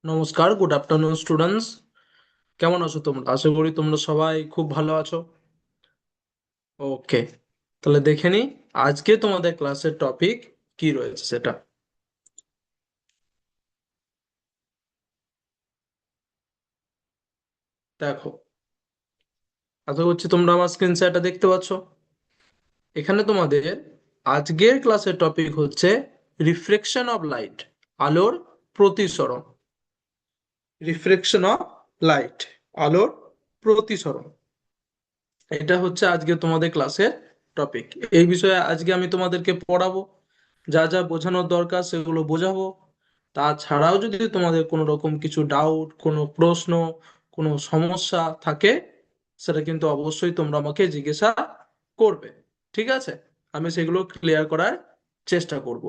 নমস্কার, good afternoon students. কেমন আছো তোমরা? আশা করি তোমরা সবাই খুব ভালো আছো। ওকে, তাহলে দেখে নি আজকে তোমাদের ক্লাসের টপিক কি রয়েছে সেটা। দেখো, আশা করছি তোমরা আমার স্ক্রিন শেয়ারটা দেখতে পাচ্ছ। এখানে তোমাদের আজকের ক্লাসের টপিক হচ্ছে রিফ্লেকশন অফ লাইট, আলোর প্রতিসরণ। রিফ্লেকশন অফ লাইট, আলোর প্রতিসরণ, এটা হচ্ছে আজকে তোমাদের ক্লাসের টপিক। এই বিষয়ে আজকে আমি তোমাদেরকে পড়াবো, যা যা বোঝানোর দরকার সেগুলো বোঝাবো। তাছাড়াও যদি তোমাদের কোনো রকম কিছু ডাউট, কোনো প্রশ্ন, কোনো সমস্যা থাকে, সেটা কিন্তু অবশ্যই তোমরা আমাকে জিজ্ঞাসা করবে। ঠিক আছে, আমি সেগুলো ক্লিয়ার করার চেষ্টা করব।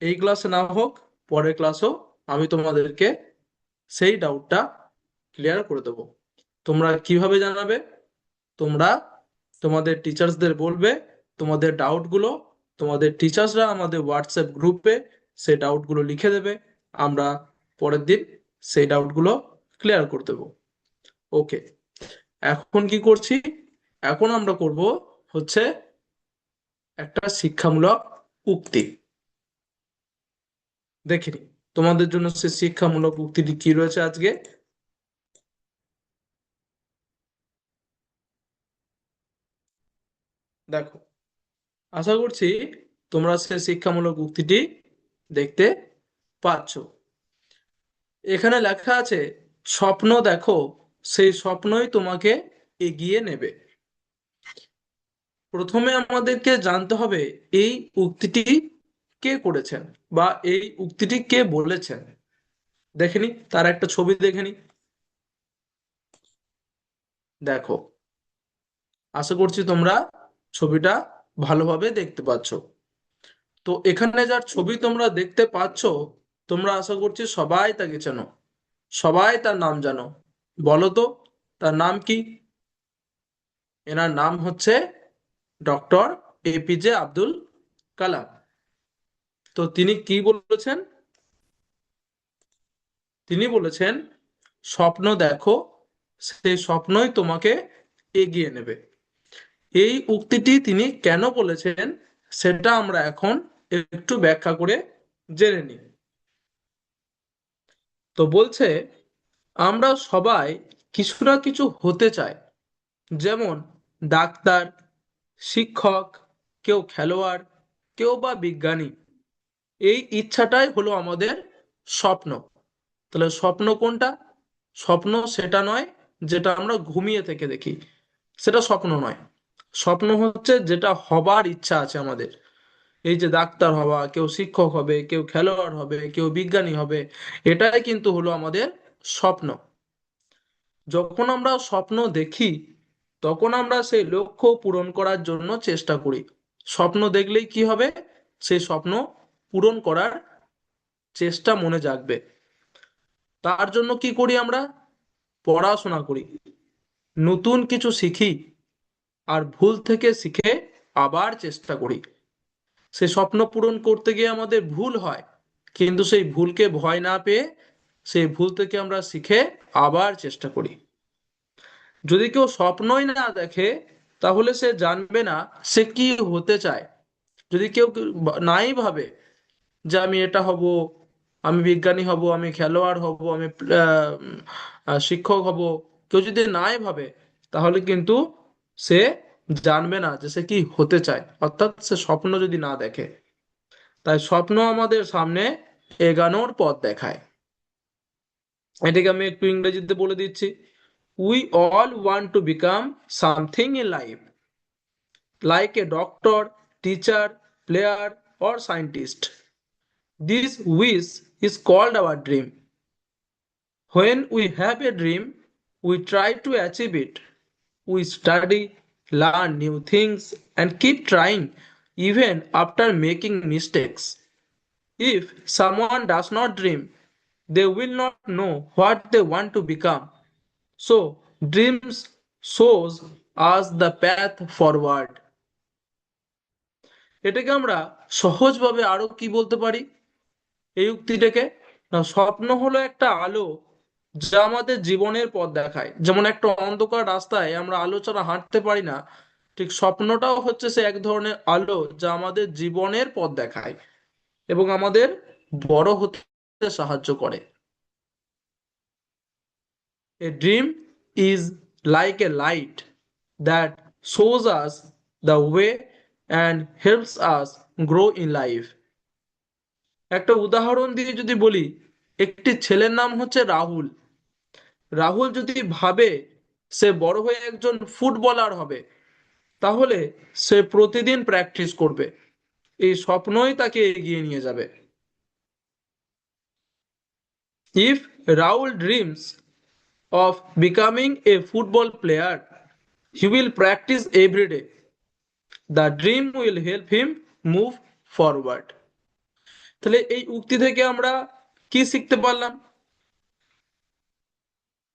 এই ক্লাসে না হোক, পরের ক্লাসেও আমি তোমাদেরকে সেই ডাউটটা ক্লিয়ার করে দেবো। তোমরা কিভাবে জানাবে? তোমরা তোমাদের টিচার্সদের বলবে তোমাদের ডাউটগুলো, তোমাদের টিচার্সরা আমাদের হোয়াটসঅ্যাপ গ্রুপে সেই ডাউটগুলো লিখে দেবে। আমরা পরের দিন সেই ডাউটগুলো ক্লিয়ার করে দেবো। ওকে, এখন কি করছি? এখন আমরা করব হচ্ছে একটা শিক্ষামূলক উক্তি। দেখিনি তোমাদের জন্য সে শিক্ষামূলক উক্তিটি কি রয়েছে আজকে। দেখো, আশা করছি তোমরা সে শিক্ষামূলক উক্তিটি দেখতে পাচ্ছ। এখানে লেখা আছে, স্বপ্ন দেখো, সেই স্বপ্নই তোমাকে এগিয়ে নেবে। প্রথমে আমাদেরকে জানতে হবে এই উক্তিটি কে করেছেন বা এই উক্তিটি কে বলেছেন। দেখেনি, তার একটা ছবি দেখেনি। দেখো, আশা করছি তোমরা ছবিটা ভালোভাবে দেখতে পাচ্ছ। তো এখানে যার ছবি তোমরা দেখতে পাচ্ছ, তোমরা আশা করছি সবাই তাকে চেনো, সবাই তার নাম জানো। বলো তো, তার নাম কি? এনার নাম হচ্ছে ডক্টর এপিজে আব্দুল কালাম। তো তিনি কি বলেছেন? তিনি বলেছেন, স্বপ্ন দেখো, সেই স্বপ্নই তোমাকে এগিয়ে নেবে। এই উক্তিটি তিনি কেন বলেছেন সেটা আমরা এখন একটু ব্যাখ্যা করে জেনে নিই। তো বলছে, আমরা সবাই কিছু না কিছু হতে চাই, যেমন ডাক্তার, শিক্ষক, কেউ খেলোয়াড়, কেউ বা বিজ্ঞানী। এই ইচ্ছাটাই হলো আমাদের স্বপ্ন। তাহলে স্বপ্ন কোনটা? স্বপ্ন সেটা নয় যেটা আমরা ঘুমিয়ে থেকে দেখি, সেটা স্বপ্ন নয়। স্বপ্ন হচ্ছে যেটা হবার ইচ্ছা আছে আমাদের। এই যে ডাক্তার হওয়া, কেউ শিক্ষক হবে, কেউ খেলোয়াড় হবে, কেউ বিজ্ঞানী হবে, এটাই কিন্তু হলো আমাদের স্বপ্ন। যখন আমরা স্বপ্ন দেখি, তখন আমরা সেই লক্ষ্য পূরণ করার জন্য চেষ্টা করি। স্বপ্ন দেখলেই কি হবে? সেই স্বপ্ন পূরণ করার চেষ্টা মনে জাগবে। তার জন্য কি করি আমরা? পড়াশোনা করি, নতুন কিছু শিখি, আর ভুল থেকে শিখে আবার চেষ্টা করি। সে স্বপ্ন পূরণ করতে গিয়ে আমাদের ভুল হয়, কিন্তু সেই ভুলকে ভয় না পেয়ে সেই ভুল থেকে আমরা শিখে আবার চেষ্টা করি। যদি কেউ স্বপ্নই না দেখে, তাহলে সে জানবে না সে কি হতে চায়। যদি কেউ নাই ভাবে যে আমি এটা হব, আমি বিজ্ঞানী হব, আমি খেলোয়াড় হব, আমি শিক্ষক হব, কেউ যদি নাই ভাবে, তাহলে কিন্তু সে জানবে না যে সে কি হতে চায়, অর্থাৎ সে স্বপ্ন যদি না দেখে। তাই স্বপ্ন আমাদের সামনে এগানোর পথ দেখায়। এটাকে আমি একটু ইংরেজিতে বলে দিচ্ছি। We all want to become something in life, like a doctor, teacher, player or scientist. This wish is called our dream. When we have a dream, we try to achieve it. We study, learn new things, and keep trying even after making mistakes. If someone does not dream, they will not know what they want to become. So, dreams shows us the path forward. এটাকে আমরা সহজভাবে আরো কি বলতে পারি এই উক্তিটাকে? না, স্বপ্ন হলো একটা আলো যা আমাদের জীবনের পথ দেখায়। যেমন একটা অন্ধকার রাস্তায় আমরা আলো ছাড়া হাঁটতে পারি না, ঠিক স্বপ্নটাও হচ্ছে সে এক ধরনের আলো যা আমাদের জীবনের পথ দেখায় এবং আমাদের বড় হতে সাহায্য করে। A dream is like a light that shows us the way and helps us grow in life. একটা উদাহরণ দিয়ে যদি বলি, একটি ছেলের নাম হচ্ছে রাহুল। রাহুল যদি ভাবে সে বড় হয়ে একজন ফুটবলার হবে, তাহলে সে প্রতিদিন প্র্যাকটিস করবে। এই স্বপ্নই তাকে এগিয়ে নিয়ে যাবে। If Rahul dreams of becoming a football player, he will practice every day. The dream will help him move forward. তাহলে এই উক্তি থেকে আমরা কি শিখতে পারলাম?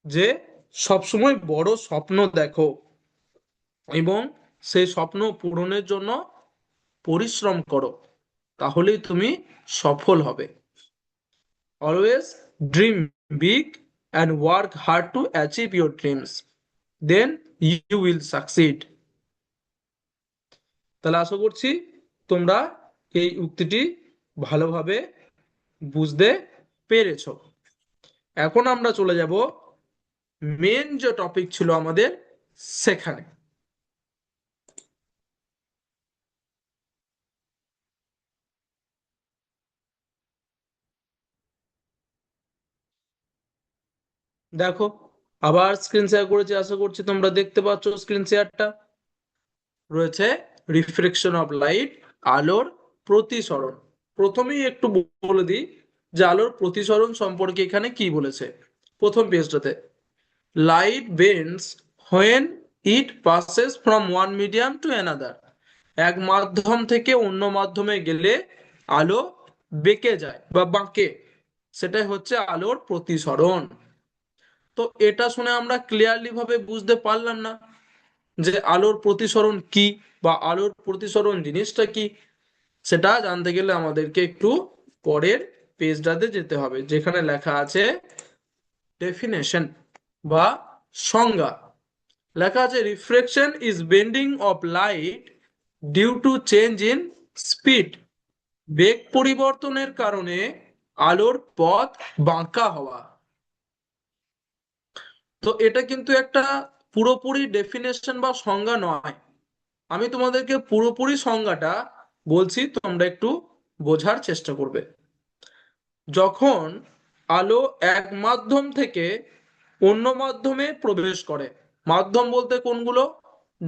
যে সবসময় বড় স্বপ্ন দেখো এবং সেই স্বপ্ন পূরণের জন্য পরিশ্রম করো, তাহলেই তুমি সফল হবে। Always dream big and work hard to achieve your dreams, then you will succeed. তাহলে আশা করছি তোমরা এই উক্তিটি ভালোভাবে বুঝতে পেরেছো। এখন আমরা চলে যাব মেন যে টপিক ছিল আমাদের সেখানে। দেখো, আবার স্ক্রিন শেয়ার করেছি, আশা করছি তোমরা দেখতে পাচ্ছ স্ক্রিন শেয়ারটা। রয়েছে রিফ্লেকশন অফ লাইট, আলোর প্রতিসরণ। প্রথমেই একটু বলে দিই যে আলোর প্রতিসরণ সম্পর্কে এখানে কি বলেছে। প্রথম পেজটাতে, light bends when it passes from one medium to another. এক মাধ্যম থেকে অন্য মাধ্যমে গেলে আলো বেঁকে যায় বা বাঁকে, সেটাই হচ্ছে আলোর প্রতিসরণ। তো এটা শুনে আমরা ক্লিয়ারলি ভাবে বুঝতে পারলাম না যে আলোর প্রতিসরণ কি বা আলোর প্রতিসরণ জিনিসটা কি। সেটা জানতে গেলে আমাদেরকে একটু পরের পেজটাতে যেতে হবে, যেখানে লেখা আছে ডেফিনেশন বা সংজ্ঞা। লেখা আছে reflection is bending of light due to change in speed. বেগ পরিবর্তনের কারণে আলোর পথ বাঁকা হওয়া। তো এটা কিন্তু একটা পুরোপুরি ডেফিনেশন বা সংজ্ঞা নয়। আমি তোমাদেরকে পুরোপুরি সংজ্ঞাটা বলছি, তোমরা একটু বোঝার চেষ্টা করবে। যখন আলো এক মাধ্যম থেকে অন্য মাধ্যমে প্রবেশ করে, মাধ্যম বলতে কোনগুলো?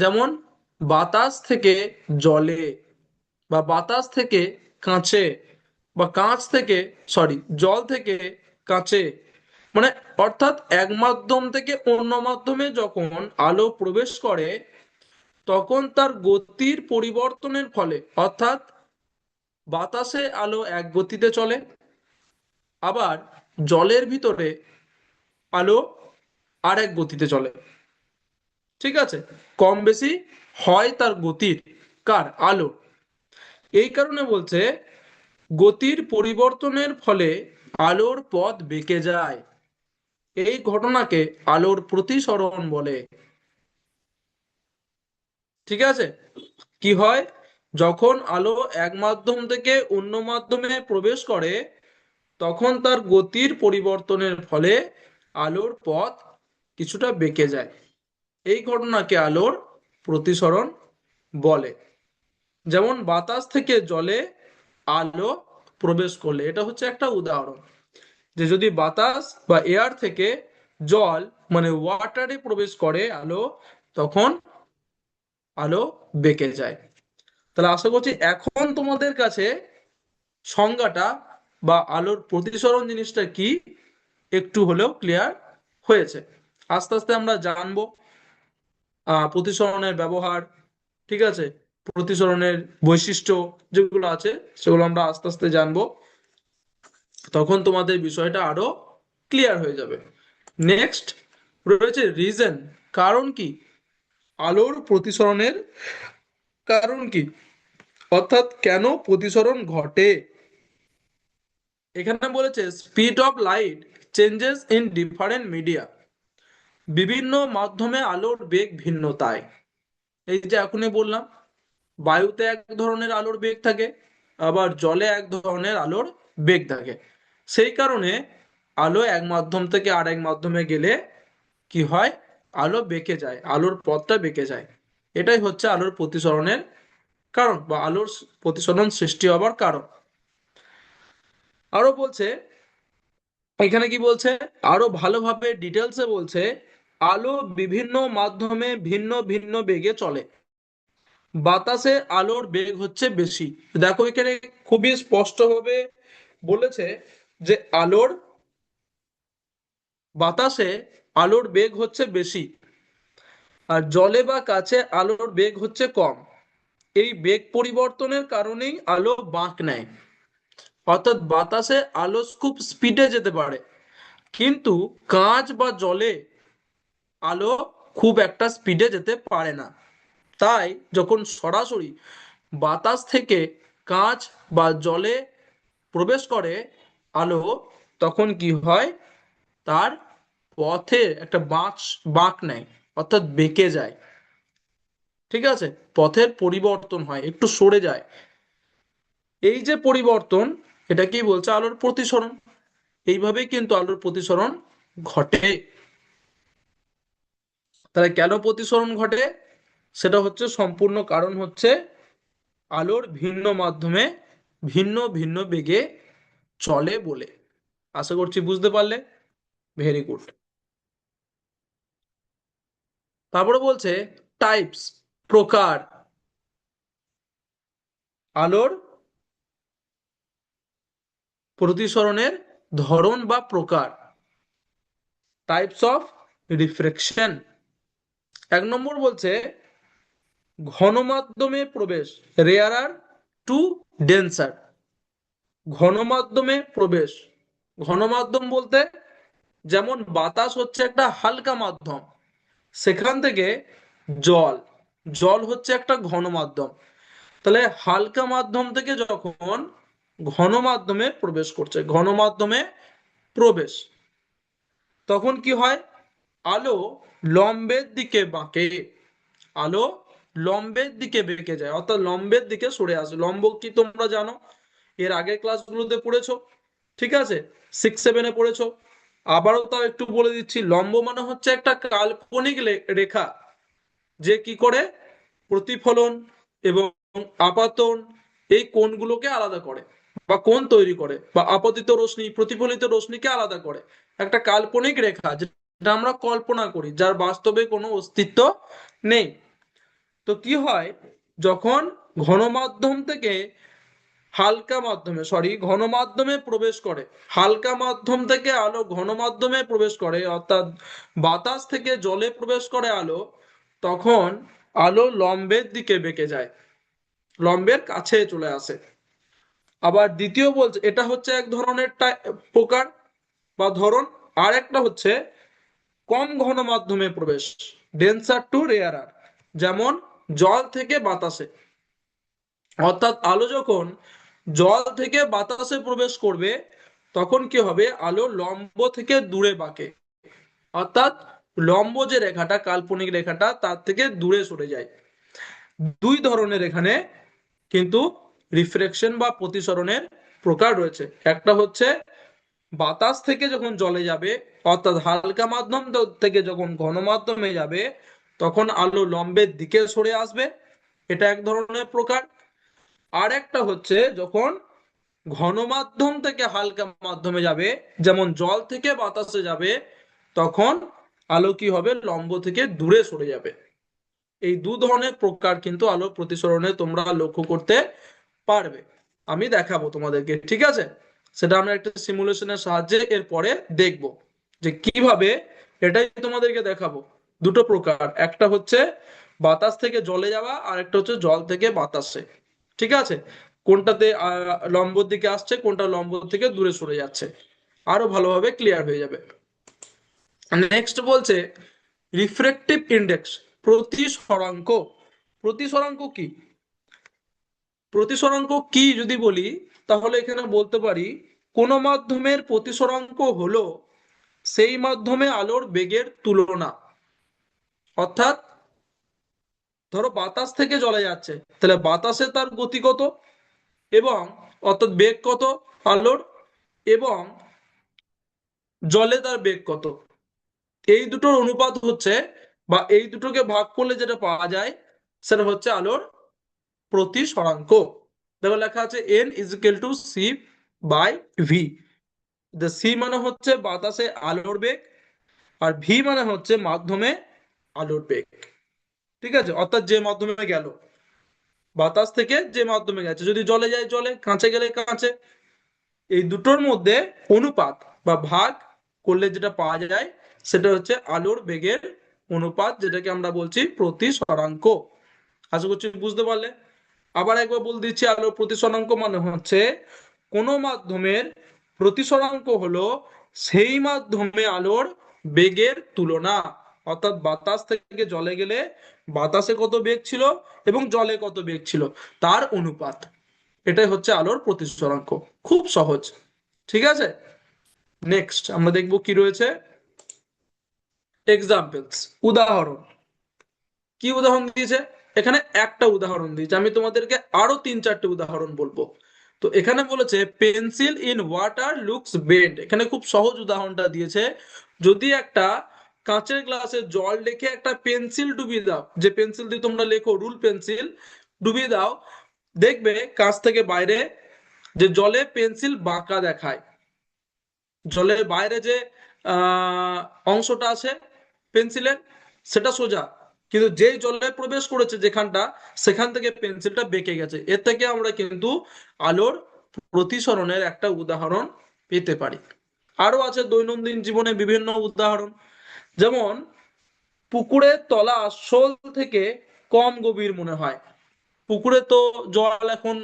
যেমন বাতাস থেকে জলে, বা বাতাস থেকে কাঁচে, বা কাঁচ থেকে, সরি, জল থেকে কাঁচে, মানে অর্থাৎ এক মাধ্যম থেকে অন্য মাধ্যমে যখন আলো প্রবেশ করে, তখন তার গতির পরিবর্তনের ফলে, অর্থাৎ বাতাসে আলো এক গতিতে চলে, আবার জলের ভিতরে আলো আর এক গতিতে চলে। ঠিক আছে, কম বেশি হয় তার গতির, কার? আলো। এই কারণে বলছে গতির পরিবর্তনের ফলে আলোর পথ বেঁকে যায়। এই ঘটনাকে আলোর প্রতিসরণ বলে। ঠিক আছে, কি হয়? যখন আলো এক মাধ্যম থেকে অন্য মাধ্যমে প্রবেশ করে, তখন তার গতির পরিবর্তনের ফলে আলোর পথ কিছুটা বেঁকে যায়। এই ঘটনাকে আলোর প্রতিসরণ বলে। যেমন বাতাস থেকে জলে আলো প্রবেশ করলে, এটা হচ্ছে একটা উদাহরণ। যে যদি বাতাস বা এয়ার থেকে জল মানে ওয়াটারে প্রবেশ করে আলো, তখন আলো বেঁকে যায়। তাহলে আশা করছি এখন তোমাদের কাছে সংজ্ঞাটা বা আলোর প্রতিসরণ জিনিসটা কি একটু হলেও ক্লিয়ার হয়েছে। আস্তে আস্তে আমরা জানবো প্রতিসরণের ব্যবহার, ঠিক আছে, প্রতিসরণের বৈশিষ্ট্য যেগুলো আছে সেগুলো আমরা আস্তে আস্তে জানবো। তখন তোমাদের বিষয়টা আরো ক্লিয়ার হয়ে যাবে। নেক্সট রয়েছে রিজন, কারণ কি? আলোর প্রতিসরণের কারণ কি, অর্থাৎ কেন প্রতিসরণ ঘটে। এখানে বলেছে speed of light changes in different media, বিভিন্ন মাধ্যমে আলোর বেগ ভিন্ন তাই। এই যে এখনই বললাম, বায়ুতে এক ধরনের আলোর বেগ থাকে, আবার জলে এক ধরনের আলোর বেগ থাকে। সেই কারণে আলো এক মাধ্যম থেকে আরেক মাধ্যমে গেলে কি হয়, আলো বেঁকে যায়, আলোর পথটা বেঁকে যায়। এটাই হচ্ছে আলোর প্রতিসরণের কারণ বা আলোর প্রতিসরণ সৃষ্টি হবার কারণ। আরো বলছে, এখানে কি বলছে, আরো ভালোভাবে ডিটেলসে বলছে, আলো বিভিন্ন মাধ্যমে ভিন্ন ভিন্ন বেগে চলে, বাতাসে আলোর বেগ হচ্ছে বেশি। দেখো এখানে খুবই স্পষ্টভাবে বলেছে যে বাতাসে আলোর বেগ হচ্ছে বেশি, আর জলে বা কাছে আলোর বেগ হচ্ছে কম। এই বেগ পরিবর্তনের কারণেই আলো বাঁক নেয়। অর্থাৎ বাতাসে আলো খুব স্পিডে যেতে পারে, কিন্তু কাঁচ বা জলে আলো খুব একটা স্পিডে যেতে পারে না। তাই যখন সরাসরি বাতাস থেকে কাঁচ বা জলে প্রবেশ করে আলো, তখন কি হয়, তার পথে একটা বাঁক নেয়, অর্থাৎ বেঁকে যায়। ঠিক আছে, পথের পরিবর্তন হয়, একটু সরে যায়। এই যে পরিবর্তন, এটা কি বলছে, আলোর প্রতিসরণ। এইভাবেই কিন্তু আলোর প্রতিসরণ ঘটে। তাহলে কেন প্রতিসরণ ঘটে, সেটা হচ্ছে সম্পূর্ণ কারণ হচ্ছে আলোর ভিন্ন মাধ্যমে ভিন্ন ভিন্ন বেগে চলে বলে। আশা করছি বুঝতে পারলে। Very good. তারপরে বলছে টাইপস, প্রকার, আলোর প্রতিসরণের ধরন বা প্রকার। Types of রিফ্রেকশন। 1 নম্বর বলছে ঘন মাধ্যমে প্রবেশ, রেয়ারার টু ডেন্সার। ঘন মাধ্যমে প্রবেশ, ঘন মাধ্যম বলতে যেমন বাতাস হচ্ছে একটা হালকা মাধ্যম, সেখান থেকে জল, জল হচ্ছে একটা ঘন মাধ্যম। তাহলে হালকা মাধ্যম থেকে যখন ঘন মাধ্যমে প্রবেশ করছে, ঘন মাধ্যমে প্রবেশ, তখন কি হয়, আলো লম্বের দিকে বাঁকে, আলো লম্বের দিকে বেঁকে যায়, অর্থাৎ লম্বের দিকে সরে আসে। লম্ব কি তোমরা জানো, এর আগের ক্লাসগুলোতে পড়েছো, ঠিক আছে, 6-7-এ পড়েছো। আবারও তাও একটু বলে দিচ্ছি, লম্ব মানে হচ্ছে একটা কাল্পনিক রেখা, যে কি করে প্রতিফলন এবং আপাতন এই কোণগুলোকে আলাদা করে, বা কোণ তৈরি করে, বা আপতিত রশ্মি প্রতিফলিত রশ্মিকে আলাদা করে। একটা কাল্পনিক রেখা যেটা আমরা কল্পনা করি, যার বাস্তবে কোনো অস্তিত্ব নেই। তো কি হয়, যখন ঘন মাধ্যম থেকে হালকা মাধ্যমে, ঘন মাধ্যমে প্রবেশ করে, হালকা মাধ্যম থেকে আলো ঘন মাধ্যমে প্রবেশ করে, অর্থাৎ বাতাস থেকে জলে প্রবেশ করে আলো, তখন আলো লম্বের দিকে বেঁকে যায়, লম্বের কাছে চলে আসে। আবার দ্বিতীয় বলছে, এটা হচ্ছে এক ধরনের প্রকার বা ধরন। আর একটা হচ্ছে কম ঘন মাধ্যমে প্রবেশ, ডেন্সার টু রেয়ারার, যেমন জল থেকে বাতাসে। অর্থাৎ আলো যখন জল থেকে বাতাসে প্রবেশ করবে, তখন কি হবে, আলো লম্ব থেকে দূরে বাঁকে, অর্থাৎ লম্ব যে রেখাটা, কাল্পনিক রেখাটা, তার থেকে দূরে সরে যায়। দুই ধরনের এখানে কিন্তু রিফ্রেকশন বা প্রতিসরণের প্রকার রয়েছে। একটা হচ্ছে বাতাস থেকে যখন জলে যাবে, অর্থাৎ হালকা মাধ্যম থেকে যখন ঘন মাধ্যমে যাবে, তখন আলো লম্বের দিকে সরে আসবে, এটা এক ধরনের প্রকার। আর একটা হচ্ছে যখন ঘন মাধ্যম থেকে হালকা মাধ্যমে যাবে, যেমন জল থেকে বাতাসে যাবে, তখন আলো কি হবে, লম্ব থেকে দূরে সরে যাবে। এই দু ধরনের প্রকার কিন্তু আলো প্রতিসরণে তোমরা লক্ষ্য করতে পারবে। আমি দেখাবো তোমাদেরকে, ঠিক আছে, সেটা আমরা একটা সিমুলেশনের সাহায্যে এরপরে দেখব যে কিভাবে। এটাই তোমাদেরকে দেখাবো, দুটো প্রকার, একটা হচ্ছে বাতাস থেকে জলে যাওয়া, আর একটা হচ্ছে জল থেকে বাতাসে। ঠিক আছে, কোনটাতে লম্বর দিকে আসছে, কোনটা লম্ব থেকে দূরে সরে যাচ্ছে, আরো ভালোভাবে ক্লিয়ার হয়ে যাবে। নেক্সট বলছে রিফ্রেক্টিভ ইন্ডেক্স, প্রতিসরাঙ্ক। প্রতিসরাঙ্ক কি, প্রতিসরাঙ্ক কি যদি বলি, তাহলে এখানে বলতে পারি কোনো মাধ্যমের প্রতিসরাঙ্ক হলো সেই মাধ্যমে আলোর বেগের তুলনা। অর্থাৎ ধরো বাতাস থেকে জলে যাচ্ছে, তাহলে বাতাসে তার গতি কত, এবং অর্থাৎ বেগ কত আলোর, এবং জলে তার বেগ কত, এই দুটোর অনুপাত হচ্ছে, বা এই দুটোকে ভাগ করলে যেটা পাওয়া যায় সেটা হচ্ছে আলোর প্রতিসরাঙ্ক। দেখো লেখা আছে n is equal to c by v. C মানে হচ্ছে বাতাসে আলোর বেগ, আর ভি মানে হচ্ছে মাধ্যমে আলোর বেগ। ঠিক আছে, অর্থাৎ যে মাধ্যমে গেল, বাতাস থেকে যে মাধ্যমে গেছে, যদি জলে যায় জলে, কাঁচে গেলে কাঁচে, এই দুটোর মধ্যে অনুপাত বা ভাগ করলে যেটা পাওয়া যায় সেটা হচ্ছে আলোর বেগের অনুপাত, যেটাকে আমরা বলছি প্রতিসরাঙ্ক। আশা করছি বুঝতে পারলে। আবার একবার বলে দিচ্ছি, আলোর প্রতিসরাঙ্ক মানে হচ্ছে কোনো মাধ্যমের প্রতিসরাঙ্ক হলো সেই মাধ্যমে আলোর বেগের তুলনা। অর্থাৎ বাতাস থেকে জলে গেলে বাতাসে কত বেগ ছিল এবং জলে কত বেগ ছিল তার অনুপাত, এটাই হচ্ছে আলোর প্রতিসরাঙ্ক। খুব সহজ। ঠিক আছে, নেক্সট আমরা দেখবো কি রয়েছে। এক্সাম্পলস, উদাহরণ। কি উদাহরণ দিয়েছে? এখানে একটা উদাহরণ দিয়েছে, আমি তোমাদেরকে আরো 3-4টে উদাহরণ বলবো। তো এখানে বলেছে pencil in water looks bend. এখানে খুব সহজ উদাহরণটা দিয়েছে, যদি একটা কাঁচের গ্লাসে জল রেখে একটা পেন্সিল ডুবিয়ে দাও, যে পেন্সিল দিয়ে তোমরা লেখো রুল পেন্সিল, ডুবিয়ে দাও, দেখবে কাঁচ থেকে বাইরে যে জলে পেন্সিল বাঁকা দেখায়, জলের বাইরে যে অংশটা আছে পেন্সিলের সেটা সোজা, কিন্তু যেই জলে প্রবেশ করেছে যেখানটা, সেখান থেকে পেন্সিলটা বেঁকে গেছে। এর থেকে আমরা কিন্তু আলোর প্রতিসরণের একটা উদাহরণ পেতে পারি। আরো আছে দৈনন্দিন জীবনে বিভিন্ন উদাহরণ, যেমন পুকুরের তলা আসল থেকে কম গভীর মনে হয়। পুকুরে তো জল এখন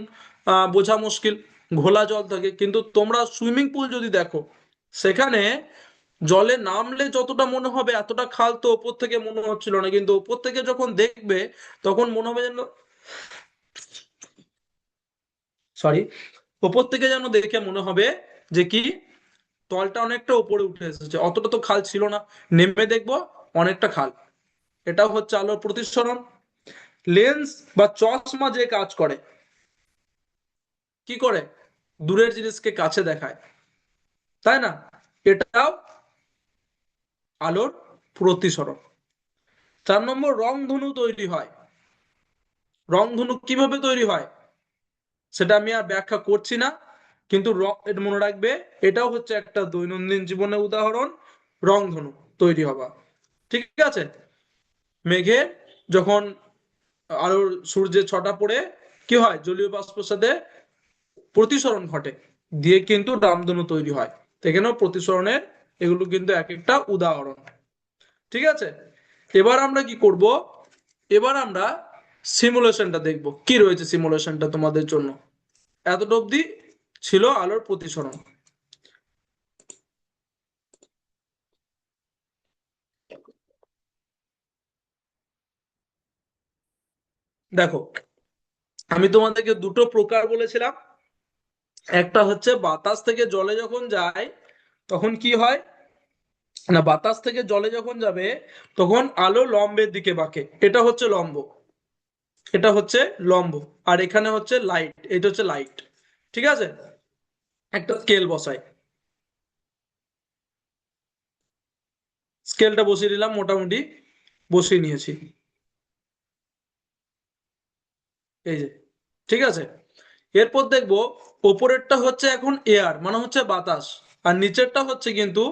বোঝা মুশকিল, ঘোলা জল থাকে, কিন্তু তোমরা সুইমিং পুল যদি দেখো, সেখানে জলে নামলে যতটা মনে হবে এতটা খাল তো ওপর থেকে মনে হচ্ছিল না, কিন্তু ওপর থেকে যখন দেখবে তখন মনে হবে যেন, সরি, ওপর থেকে যেন দেখে মনে হবে যে কি তলটা অনেকটা উপরে উঠে এসেছে, অতটা তো খাল ছিল না, নেমে দেখবো অনেকটা খাল। এটাও হচ্ছে আলোর প্রতিসরণ। লেন্স বা চশমা যে কাজ করে, কি করে? দূরের জিনিসকে কাছে দেখায়, তাই না? এটাও আলোর প্রতিসরণ। 4 নম্বর, রংধনু তৈরি হয়। রংধনু কিভাবে তৈরি হয় সেটা আমি আর ব্যাখ্যা করছি না, কিন্তু এটা মনে রাখবে, এটাও হচ্ছে একটা দৈনন্দিন জীবনের উদাহরণ, রংধনু তৈরি হওয়া। ঠিক আছে, মেঘে যখন আলোর সূর্যের ছটা পড়ে কি হয়, জলীয় বাষ্পের সাথে প্রতিসরণ ঘটে, দিয়ে কিন্তু রামধনু তৈরি হয়। তো এখানেও প্রতিসরণের এগুলো কিন্তু এক একটা উদাহরণ। ঠিক আছে, এবার আমরা কি করব, এবার আমরা সিমুলেশনটা দেখব, কি রয়েছে সিমুলেশনটা তোমাদের জন্য। এতটা অবধি ছিল আলোর প্রতিসরণ। দেখো, আমি তোমাদেরকে দুটো প্রকার বলেছিলাম, একটা হচ্ছে বাতাস থেকে জলে যখন যায় তখন কি হয় না, বাতাস থেকে জলে যখন যাবে তখন আলো লম্বের দিকে বাঁকে, এটা হচ্ছে লম্ব, এটা হচ্ছে লম্ব, আর এখানে হচ্ছে লাইট, এটা হচ্ছে লাইট। ঠিক আছে, একটা স্কেল বসাই, স্কেলটা বসিয়ে দিলাম, মোটামুটি বসিয়ে নিয়েছি, এই যে। ঠিক আছে, এরপর দেখবো ওপরেরটা হচ্ছে এখন এয়ার মানে হচ্ছে বাতাস, আর নিচেরটা হচ্ছে কিন্তু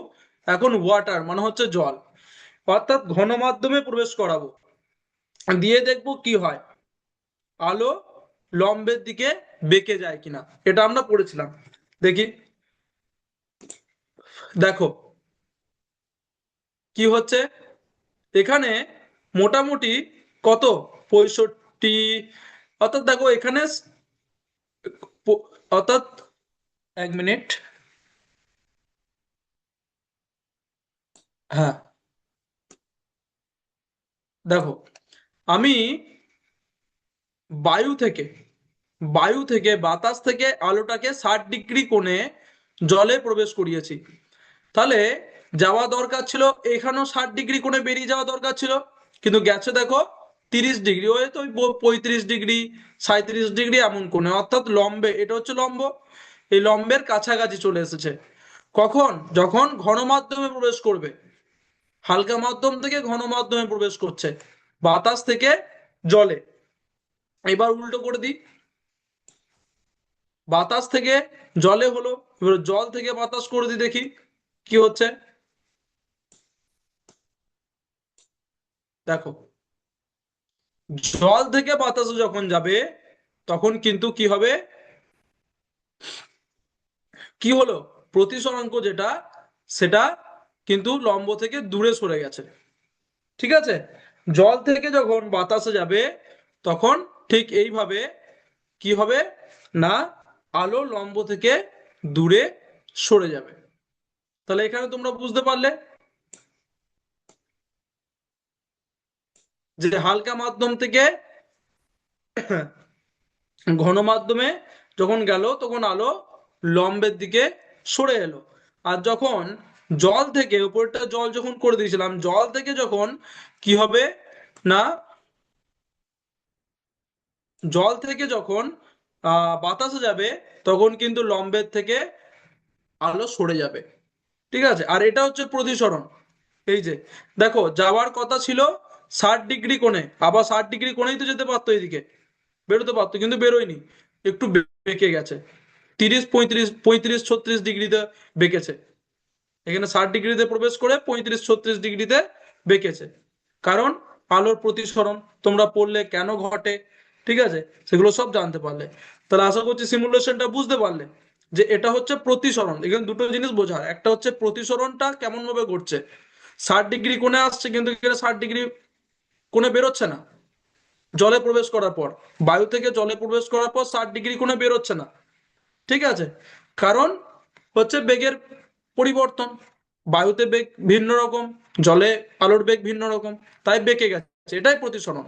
এখন ওয়াটার মানে হচ্ছে জল, অর্থাৎ ঘন মাধ্যমে প্রবেশ করাবো, দিয়ে দেখবো কি হয়, আলো লম্বের দিকে বেঁকে যায় কিনা, এটা আমরা পড়েছিলাম। দেখি, দেখো কি হচ্ছে এখানে, মোটামুটি কত, 65, অর্থাৎ দেখো এখানে অর্থাৎ 1 মিনিট, হ্যাঁ, দেখো আমি বায়ু থেকে বাতাস থেকে আলোটাকে 60 ডিগ্রি কোণে জলে প্রবেশ করিয়েছি। তাহলে যাওয়া দরকার ছিল এখানেও 60 ডিগ্রি কোণে বেরিয়ে যাওয়া দরকার ছিল, কিন্তু গেছে দেখো 30 ডিগ্রি, ওই তো 35 ডিগ্রি 37 ডিগ্রি এমন কোণে, অর্থাৎ লম্বে, এটা হচ্ছে লম্ব, এই লম্বের কাছাকাছি চলে এসেছে। কখন? যখন ঘন মাধ্যমে প্রবেশ করবে, হালকা মাধ্যম থেকে ঘন মাধ্যমে প্রবেশ করছে, বাতাস থেকে জলে। এবার উল্টো করে দিই, বাতাস থেকে জলে হলো, এবার জল থেকে বাতাস করে দিই, দেখি কি হচ্ছে। দেখো, জল থেকে বাতাসে যখন যাবে তখন কিন্তু কি হবে, কি হলো, প্রতিসরাঙ্ক যেটা, সেটা কিন্তু লম্ব থেকে দূরে সরে গেছে। ঠিক আছে, জল থেকে যখন বাতাসে যাবে তখন ঠিক এইভাবে কি হবে না, আলো লম্ব থেকে দূরে সরে যাবে। তাহলে এখানে তোমরা বুঝতে পারলে যে হালকা মাধ্যম থেকে ঘন মাধ্যমে যখন গেল তখন আলো লম্বের দিকে সরে এলো। আর যখন জল থেকে, উপরটা জল যখন করে দিয়েছিলাম, জল থেকে যখন কি হবে না, জল থেকে যখন বাতাসে যাবে তখন কিন্তু লম্বের থেকে আলো সরে যাবে। ঠিক আছে, আর এটা হচ্ছে প্রতিসরণ। এই যে দেখো, যাওয়ার কথা ছিল 60 ডিগ্রি কোণে, আবার 60 ডিগ্রি কোণেই তো যেতে পারতো, এইদিকে বেরোতে পারতো, কিন্তু বেরোয়নি, একটু বেঁকে গেছে, 30 35 35 36 ডিগ্রিতে বেঁকেছে। এখানে 60 ডিগ্রিতে প্রবেশ করে 35 36 ডিগ্রিতে বেঁকেছে, কারণ আলোর প্রতিসরণ তোমরা পড়লে কেন ঘটে, ঠিক আছে, সেগুলো সব জানতে পারলে। তাহলে আশা করছি সিমুলেশনটা বুঝতে পারলে যে এটা হচ্ছে প্রতিসরণ। এখানে দুটো জিনিস বোঝার, একটা হচ্ছে প্রতিসরণটা কেমন ভাবে ঘটছে, 60 ডিগ্রি কোণে আসছে কিন্তু এখানে 60 ডিগ্রি কোণে বেরোচ্ছে না, জলে প্রবেশ করার পর, বায়ু থেকে জলে প্রবেশ করার পর 60 ডিগ্রি কোণে বেরোচ্ছে না। ঠিক আছে, কারণ হচ্ছে বেগের পরিবর্তন, বায়ুতে বেগ ভিন্ন রকম, জলে আলোর বেগ ভিন্ন রকম, তাই বেঁকে গেছে, এটাই প্রতিসরণ।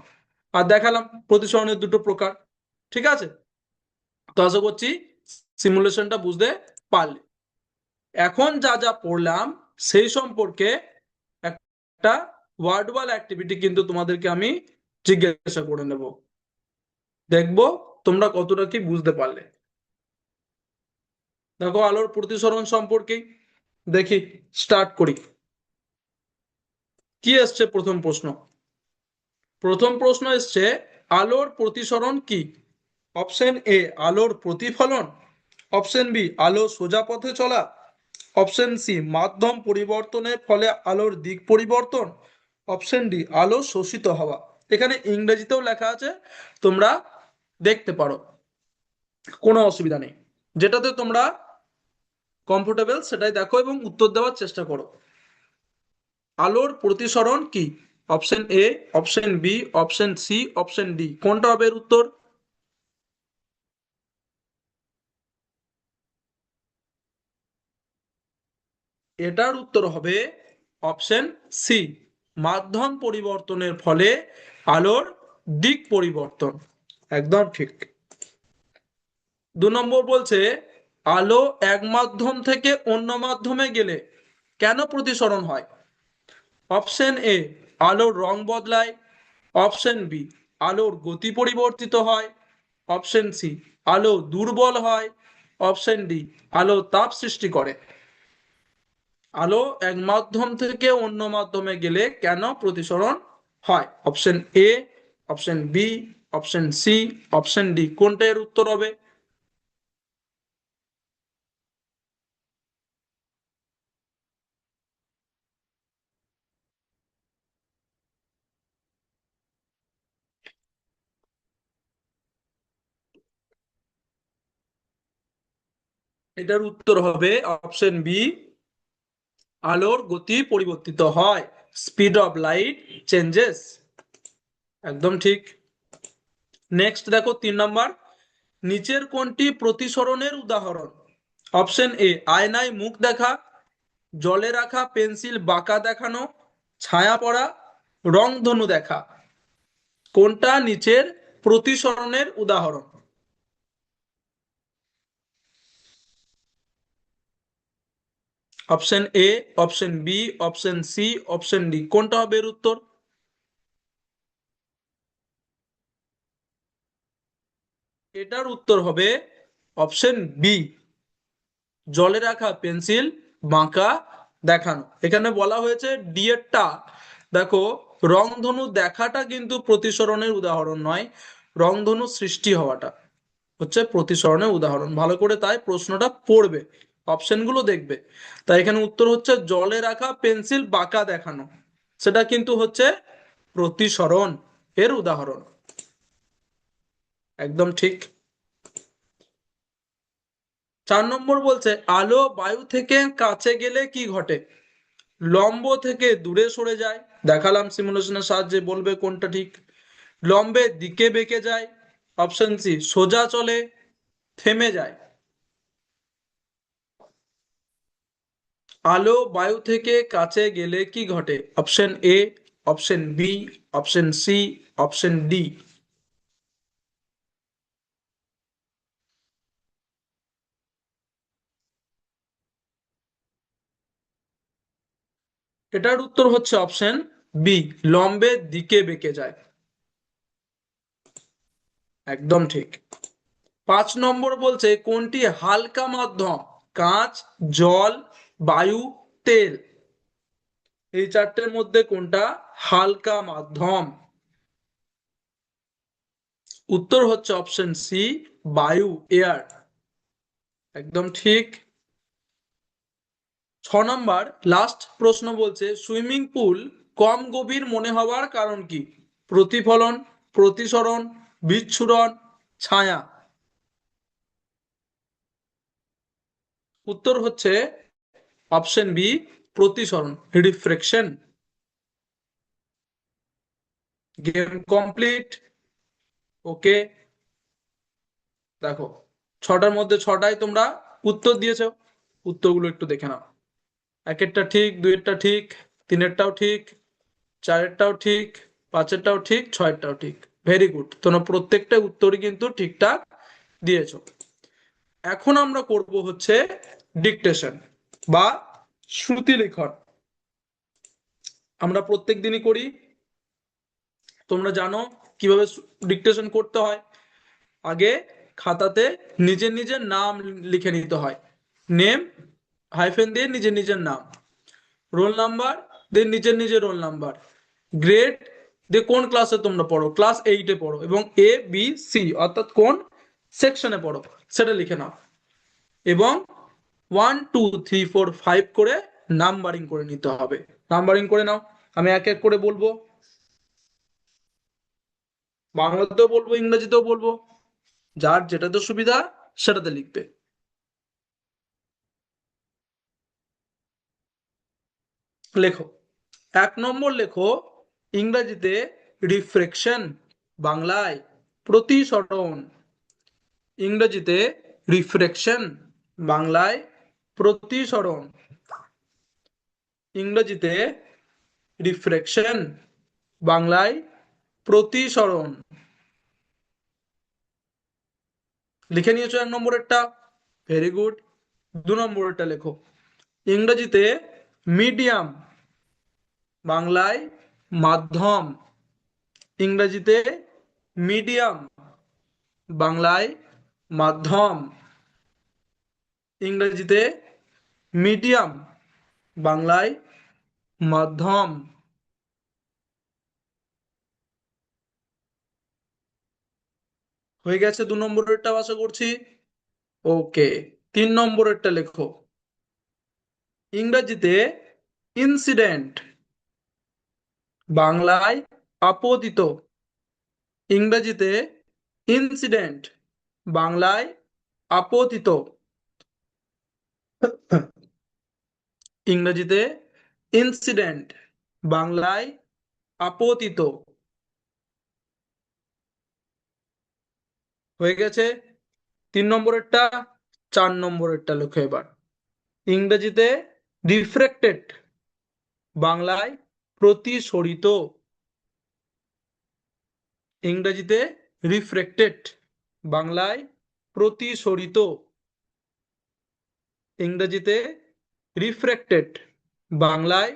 আর দেখালাম প্রতিসরণের দুটো প্রকার। ঠিক আছে, তো আশা করছি সিমুলেশনটা বুঝতে পারলে। এখন যা যা পড়লাম সেই সম্পর্কে একটা ওয়ার্ড ওয়াল অ্যাক্টিভিটি কিন্তু তোমাদেরকে আমি জিজ্ঞাসা করে নেব, দেখবো তোমরা কতটা কি বুঝতে পারলে। দেখো, আলোর প্রতিসরণ সম্পর্কে দেখি, স্টার্ট করি। কি এসছে প্রথম প্রশ্ন? প্রথম প্রশ্ন এসছে, আলোর প্রতিসরণ কি? অপশন এ আলোর প্রতিফলন, অপশন বি আলো সোজা পথে চলা, অপশন সি মাধ্যম পরিবর্তনের ফলে আলোর দিক পরিবর্তন, অপশন ডি আলো শোষিত হওয়া। এখানে ইংরেজিতেও লেখা আছে, তোমরা দেখতে পারো, কোনো অসুবিধা নেই, যেটাতে তোমরা কমফোর্টেবল সেটাই দেখো এবং উত্তর দেওয়ার চেষ্টা করো। আলোর প্রতিসরণ কি? Option A, option B, option C, option D, কোনটা হবে এর উত্তর? এটার উত্তর হবে অপশন সি, মাধ্যম পরিবর্তনের ফলে আলোর দিক পরিবর্তন। একদম ঠিক। 2 নম্বর বলছে, আলো এক মাধ্যম থেকে অন্য মাধ্যমে গেলে কেন প্রতিসরণ হয়? অপশন এ আলোর রং বদলায়, অপশন বি আলোর গতি পরিবর্তিত হয়, অপশন সি আলো দুর্বল হয়, অপশন ডি আলো তাপ সৃষ্টি করে। আলো এক মাধ্যম থেকে অন্য মাধ্যমে গেলে কেন প্রতিসরণ হয়? Option A, option B, option C, option D, কোনটা এর উত্তর হবে? এটার উত্তর হবে অপশন বি, আলোর গতি পরিবর্তিত হয়, স্পিড অফ লাইট চেঞ্জেস। একদম ঠিক। নেক্সট দেখো, 3 নম্বর, নিচের কোনটি প্রতিসরণের উদাহরণ? অপশন এ আয়নায় মুখ দেখা, জলে রাখা পেন্সিল বাঁকা দেখানো, ছায়া পড়া, রংধনু দেখা, কোনটা নিচের প্রতিসরণের উদাহরণ? 3 নম্বর, নিচের কোনটি প্রতিসরণের উদাহরণ? অপশন এ আয়নায় মুখ দেখা, জলে রাখা পেন্সিল বাঁকা দেখানো, ছায়া পড়া, রংধনু দেখা, কোনটা নিচের প্রতিসরণের উদাহরণ? 4 নম্বর, কোনটা নিচের প্রতিসরণের উদাহরণ? Option A, option B, option C, option D, কোনটা হবে এর উত্তর? এটার উত্তর হবে অপশন বি, জলে রাখা পেন্সিল বাঁকা দেখানো। এখানে বলা হয়েছে ডি এরটা, দেখো, রংধনু দেখাটা কিন্তু প্রতিসরণের উদাহরণ নয়, রংধনু সৃষ্টি হওয়াটা হচ্ছে প্রতিসরণের উদাহরণ। ভালো করে তাই প্রশ্নটা পড়বে, অপশনগুলো দেখবে। তাই এখানে উত্তর হচ্ছে জলে রাখা পেন্সিল বাঁকা দেখানো, সেটা কিন্তু হচ্ছে প্রতিসরণ এর উদাহরণ। একদম ঠিক। 4 নম্বর বলছে আলো বায়ু থেকে কাছে গেলে কি ঘটে? লম্ব থেকে দূরে সরে যায়, দেখালাম সিমুলেশনের সাহায্যে, বলবে কোনটা ঠিক। লম্বের দিকে বেঁকে যায়, অপশন সি সোজা চলে, থেমে যায়। আলো বায়ু থেকে কাছে গেলে কি ঘটে? Option A, option B, option C, option D. এটার উত্তর হচ্ছে অপশন বি, লম্বের দিকে বেঁকে যায়। একদম ঠিক। 5 নম্বর বলছে কোনটি হালকা মাধ্যম? কাঁচ, জল, বায়ু, তেল। এই চারটের মধ্যে কোনটা হালকা মাধ্যম? উত্তর হচ্ছে অপশন সি, বায়ু, এয়ার। একদম ঠিক। 6 নম্বর লাস্ট প্রশ্ন বলছে সুইমিং পুল কম গভীর মনে হওয়ার কারণ কি? প্রতিফলন, প্রতিসরণ, বিচ্ছুরণ, ছায়া। উত্তর হচ্ছে অপশন বি, প্রতিসরণ, রিফ্রেকশন। Game complete. ওকে, দেখো, 6টার মধ্যে 6টাই তোমরা উত্তর দিয়েছো। উত্তরগুলো একটু দেখে নাও। একেরটা ঠিক, দুইয়েরটা ঠিক, তিনেরটাও ঠিক, চারেরটাও ঠিক, পাঁচেরটাও ঠিক, ছয়েরটাও ঠিক। ভেরি গুড, তোমরা প্রত্যেকটা উত্তরই কিন্তু ঠিকঠাক দিয়েছো। এখন আমরা করব হচ্ছে ডিকটেশন বা শ্রুতি লিখন। আমরা প্রত্যেক দিনই করি, তোমরা জানো কিভাবে ডিকটেশন করতে হয়। আগে খাতাতে নিজের নিজের নাম লিখে নিতে হয়, নেম হাইফেন দিয়ে নিজের নিজের নাম, রোল নাম্বার দিয়ে নিজের নিজের রোল নাম্বার, গ্রেড দিয়ে কোন ক্লাসে তোমরা পড়ো, ক্লাস 8-এ পড়ো, এবং এ বি সি অর্থাৎ কোন সেকশনে পড়ো সেটা লিখে নাও, এবং 1 2 3 4 5 করে নাম্বারিং করে নিতে হবে। নাম্বারিং করে নাও, আমি এক এক করে বলবো, বাংলাতেও বলবো, ইংরেজিতেও বলবো, যার যেটাতে সুবিধা সেটাতে লিখবে। লেখো। 1 নম্বর লেখো ইংরেজিতে রিফ্রেকশন, বাংলায় প্রতিসরণ। ইংরেজিতে রিফ্রেকশন, বাংলায় প্রতিসরণ। ইংরেজিতে রিফ্রেকশন, বাংলায় প্রতিসরণ। লিখে নিয়েছো 1 নম্বরেরটা? Very good. 2 নম্বরেরটা লেখো ইংরেজিতে মিডিয়াম, বাংলায় মাধ্যম। ইংরেজিতে মিডিয়াম, বাংলায় মাধ্যম। ইংরেজিতে মিডিয়াম, বাংলায় মাধ্যম। হয়ে গেছে 2 নম্বরেরটা, আশা করছি। ওকে, 3 নম্বরেরটা লেখো ইংরেজিতে ইনসিডেন্ট, বাংলায় আপতিত। ইংরেজিতে ইনসিডেন্ট, বাংলায় আপতিত। ইংরেজিতে ইনসিডেন্ট, বাংলায় আপতিত। হয়ে গেছে 3 নম্বরেরটা। 4 নম্বরেরটা লেখো এবার ইংরেজিতে রিফ্রেক্টেড, বাংলায় প্রতিসরিত। ইংরেজিতে রিফ্রেক্টেড, বাংলায় প্রতিসরিত। ইংরেজিতে রিফ্রেক্টেড বাংলায়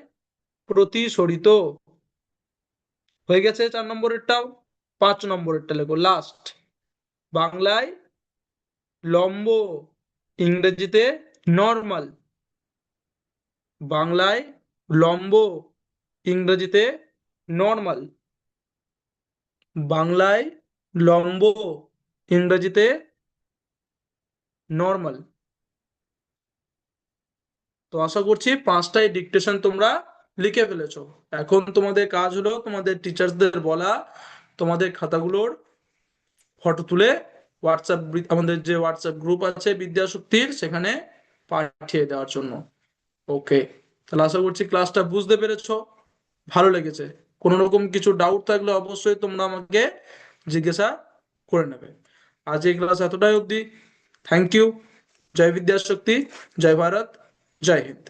প্রতিসরিত। হয়ে গেছে 4 নম্বরেরটাও। 5 নম্বরেরটা লেখো লাস্ট। বাংলায় লম্ব, ইংরেজিতে নর্মাল। বাংলায় লম্ব, ইংরেজিতে নর্মাল। বাংলায় লম্ব, ইংরেজিতে নর্মাল। তো আশা করছি 5টাই ডিকটেশন তোমরা লিখে ফেলেছো। এখন তোমাদের কাজ হলো তোমাদের টিচারদের বলা, তোমাদের খাতাগুলোর ফটো তুলে হোয়াটসঅ্যাপ, আমাদের যে হোয়াটসঅ্যাপ গ্রুপ আছে বিদ্যাশক্তির, সেখানে পাঠিয়ে দেওয়ার জন্য। ওকে, তাহলে আশা করছি ক্লাসটা বুঝতে পেরেছো, ভালো লেগেছে। কোনো রকম কিছু ডাউট থাকলে অবশ্যই তোমরা আমাকে জিজ্ঞাসা করে নেবে। আজ এই ক্লাস এতটাই অবধি। Thank you. জয় বিদ্যাশক্তি, জয় ভারত, জয় হিন্দ।